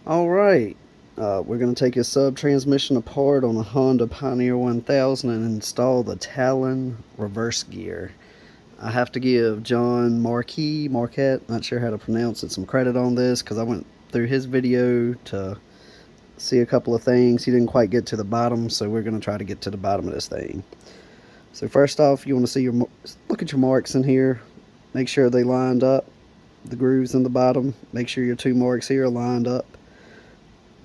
Alright, we're going to take a sub-transmission apart on a Honda Pioneer 1000 and install the Talon reverse gear. I have to give John Marquette, not sure how to pronounce it, some credit on this because I went through his video to see a couple of things. He didn't quite get to the bottom, so we're going to try to get to the bottom of this thing. So first off, you want to see look at your marks in here. Make sure they lined up, the grooves in the bottom. Make sure your two marks here are lined up,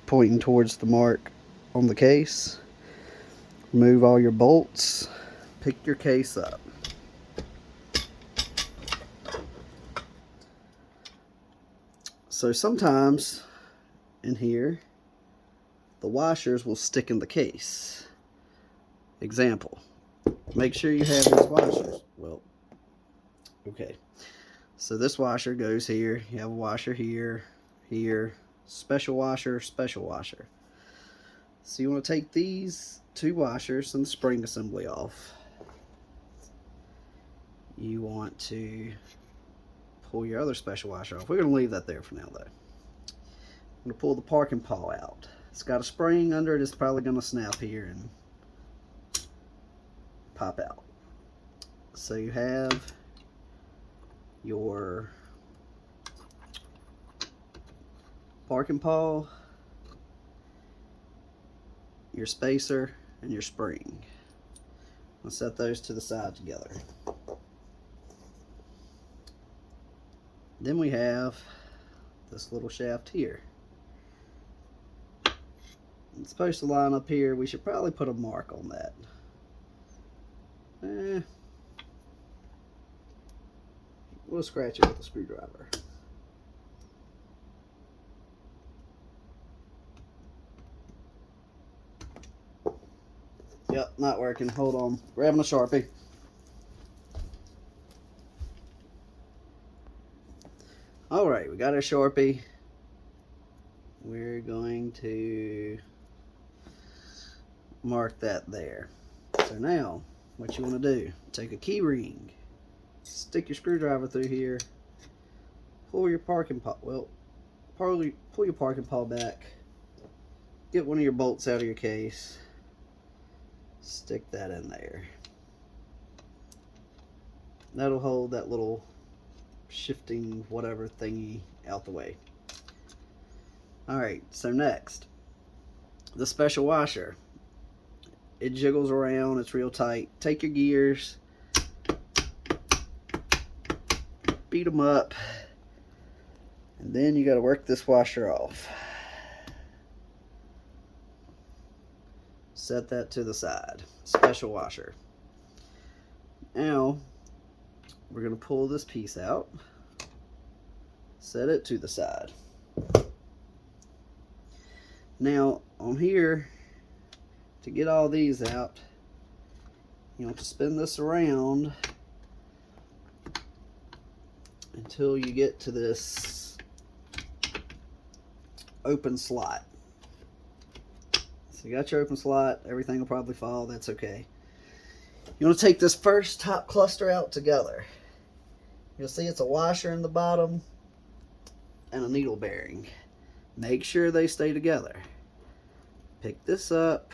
pointing towards the mark on the case. Remove all your bolts. Pick your case up. So sometimes in here, the washers will stick in the case. Example, make sure you have these washers. Well, okay. So this washer goes here. You have a washer here, here, special washer, special washer. So you want to take these two washers and the spring assembly off. You want to pull your other special washer off. We're going to leave that there for now though. I'm going to pull the parking pawl out. It's got a spring under it. It's probably going to snap here and pop out. So you have your parking pawl, your spacer, and your spring. I'll set those to the side together. Then we have this little shaft here. It's supposed to line up here. We should probably put a mark on that. We'll scratch it with a screwdriver. Yep, not working. Hold on. Grabbing a Sharpie. Alright, we got our Sharpie. We're going to mark that there. So now, what you want to do, take a key ring, stick your screwdriver through here, pull your parking pawl, pull your parking pawl back, get one of your bolts out of your case, stick that in there. That'll hold that little shifting whatever thingy out the way. Alright, so next, the special washer. It jiggles around, it's real tight. Take your gears, beat them up, and then you got to work this washer off. Set that to the side. Special washer. Now, we're going to pull this piece out, set it to the side. Now, on here, to get all these out, you want to spin this around until you get to this open slot. So you got your open slot, everything will probably fall, that's okay. You want to take this first top cluster out together. You'll see it's a washer in the bottom and a needle bearing. Make sure they stay together. Pick this up,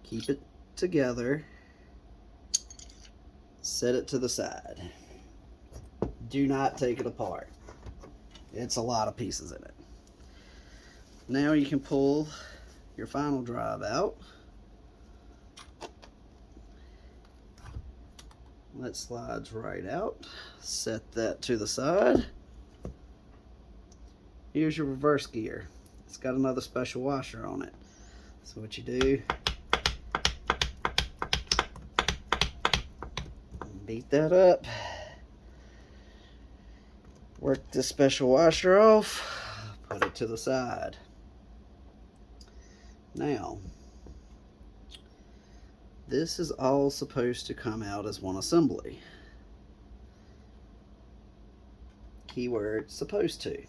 keep it together, set it to the side. Do not take it apart. It's a lot of pieces in it. Now you can pull your final drive out. That slides right out. Set that to the side. Here's your reverse gear. It's got another special washer on it. So what you do, beat that up, work this special washer off, put it to the side. Now, this is all supposed to come out as one assembly. Keyword, supposed to.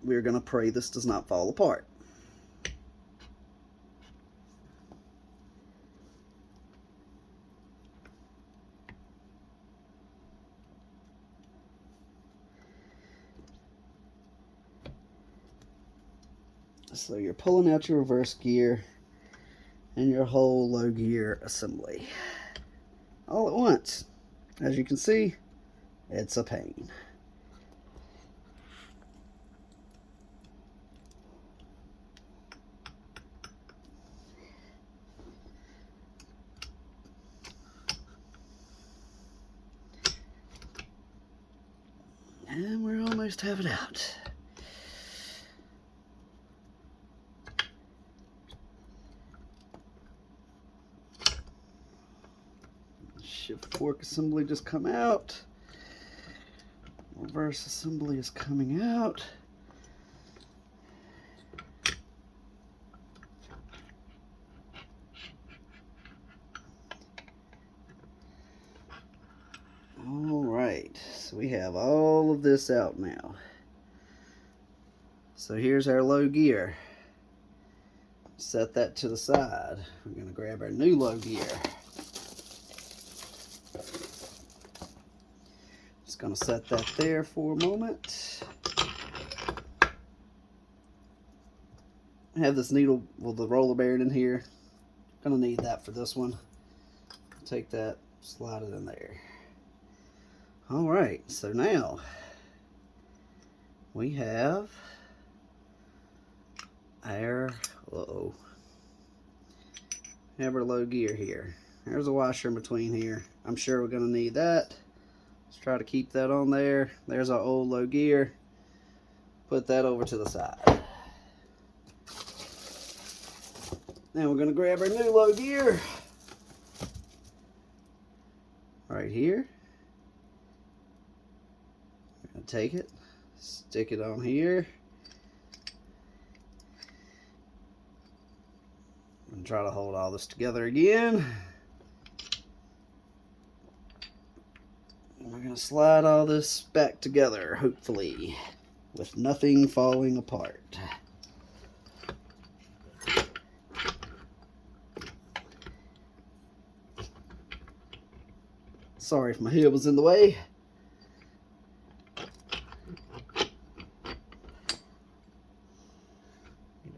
We're going to pray this does not fall apart. So you're pulling out your reverse gear and your whole low gear assembly all at once. As you can see, it's a pain. And we're almost have it out. Shift fork assembly just come out. Reverse assembly is coming out. Alright, so we have all of this out now. So here's our low gear. Set that to the side. We're going to grab our new low gear. Just going to set that there for a moment. I have this needle with the roller bearing in here. Gonna need that for this one. Take that, slide it in there. Alright, so now we have our have our low gear here. There's a washer in between here. I'm sure we're gonna need that. Let's try to keep that on there. There's our old low gear. Put that over to the side. Now we're gonna grab our new low gear. Right here. We're gonna take it, stick it on here, and try to hold all this together again. And we're gonna slide all this back together, hopefully, with nothing falling apart. Sorry if my head was in the way. Get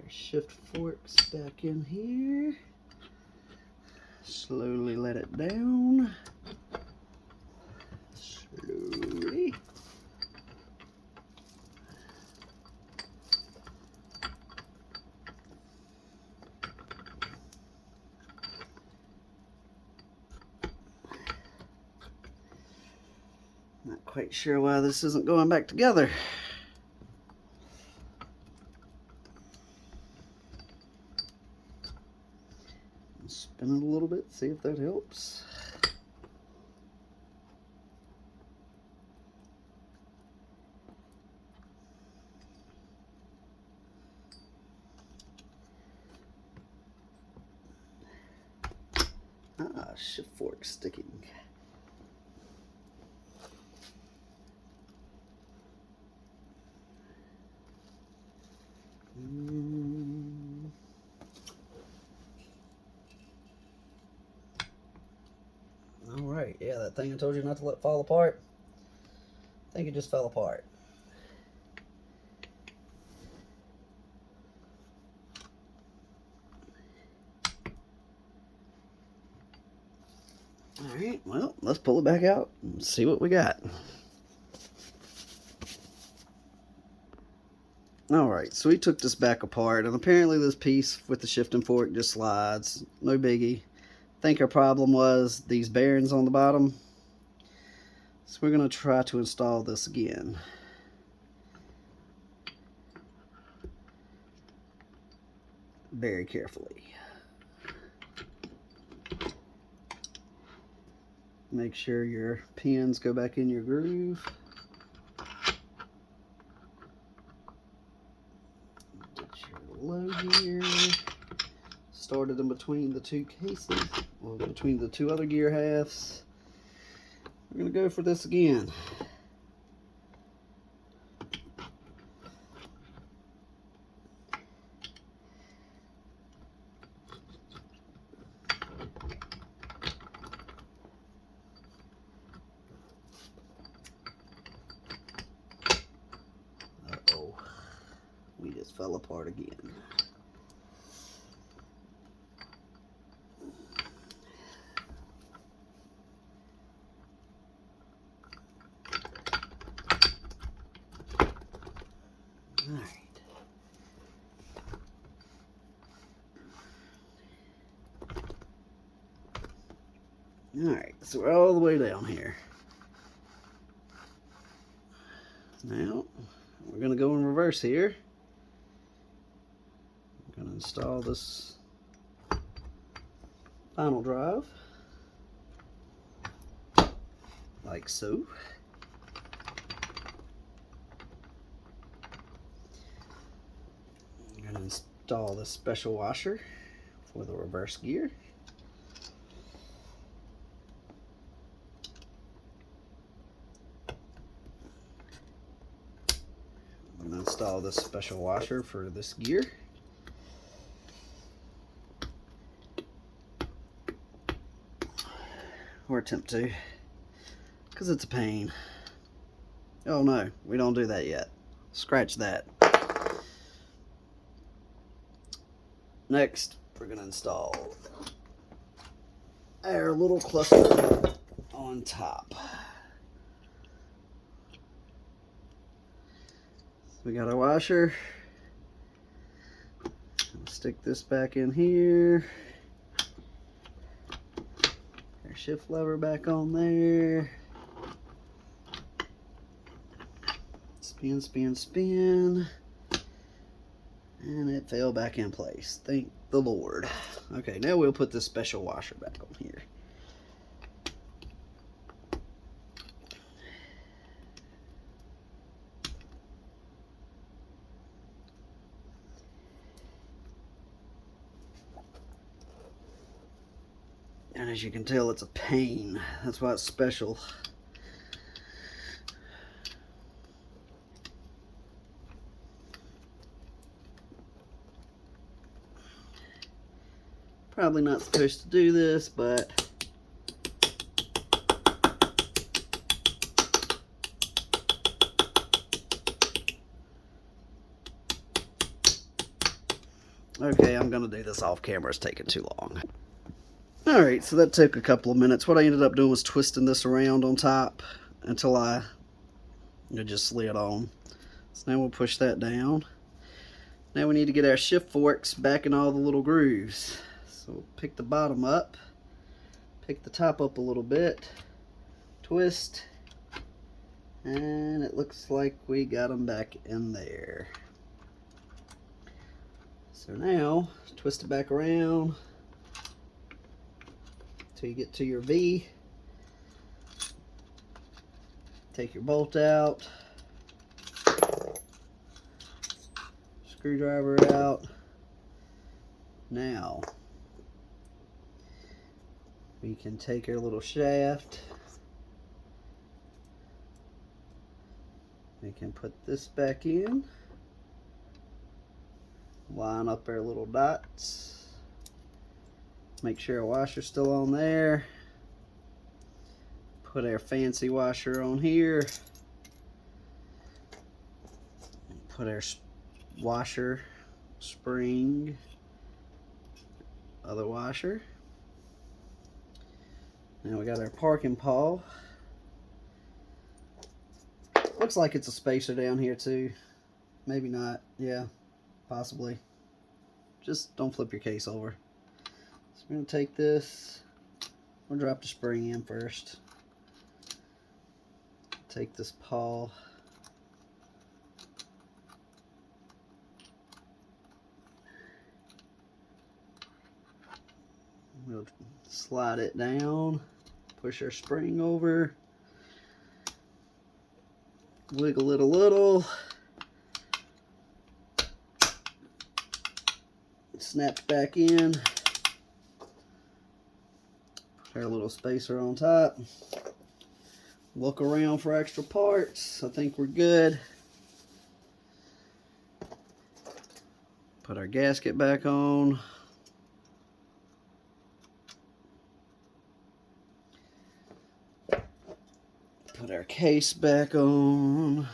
our shift forks back in here. Slowly let it down. Slowly. Not quite sure why this isn't going back together. Spin it a little bit, see if that helps. Shift fork sticking. Alright, yeah, that thing I told you not to let fall apart, I think it just fell apart. Alright, well, let's pull it back out and see what we got. Alright, so we took this back apart, and apparently this piece with the shifting fork just slides. No biggie. I think our problem was these bearings on the bottom. So we're going to try to install this again. Very carefully. Make sure your pins go back in your groove. Get your low gear started in between the two cases, or between the two other gear halves. We're going to go for this again. We just fell apart again. Alright, so we're all the way down here. Now, we're going to go in reverse here. I'm going to install this final drive, like so. I'm going to install this special washer for the reverse gear. I'm going to install this special washer for this gear. Or attempt to, because it's a pain. Oh no, we don't do that yet. Scratch that. Next, we're going to install our little cluster on top. We got our washer. Stick this back in here. Our shift lever back on there. Spin, spin, spin. And it fell back in place. Thank the Lord. Okay, now we'll put this special washer back on here. And as you can tell, it's a pain. That's why it's special. Probably not supposed to do this, but okay, I'm gonna do this off camera. It's taking too long. Alright, so that took a couple of minutes. What I ended up doing was twisting this around on top until it just slid on. So now we'll push that down. Now we need to get our shift forks back in all the little grooves. So we'll pick the bottom up, pick the top up a little bit, twist, and it looks like we got them back in there. So now, twist it back around till you get to your V. Take your bolt out, screwdriver out. Now, we can take our little shaft. We can put this back in. Line up our little dots. Make sure our washer's still on there. Put our fancy washer on here. Put our washer, spring, other washer. Now we got our parking pawl. Looks like it's a spacer down here too. Maybe not. Yeah, possibly. Just don't flip your case over. So we're going to take this. We'll drop the spring in first. Take this pawl. We'll slide it down. Push our spring over. Wiggle it a little. Snaps back in. Put our little spacer on top. Look around for extra parts. I think we're good. Put our gasket back on. Put our case back on.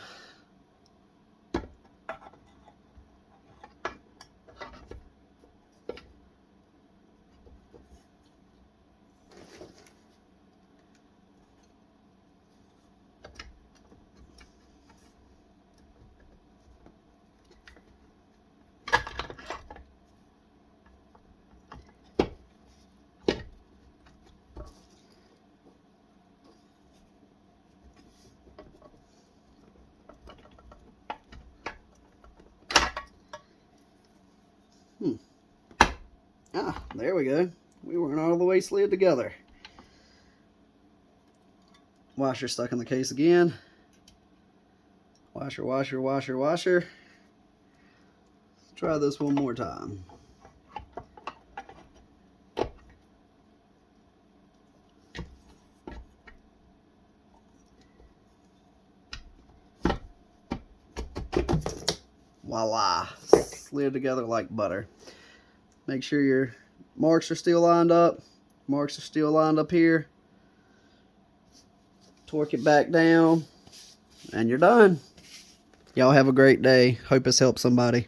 Ah, there we go. We weren't all the way slid together. Washer stuck in the case again. Washer, washer, washer, washer. Try this one more time. Voila, slid together like butter. Make sure your marks are still lined up. Marks are still lined up here. Torque it back down, and you're done. Y'all have a great day. Hope this helps somebody.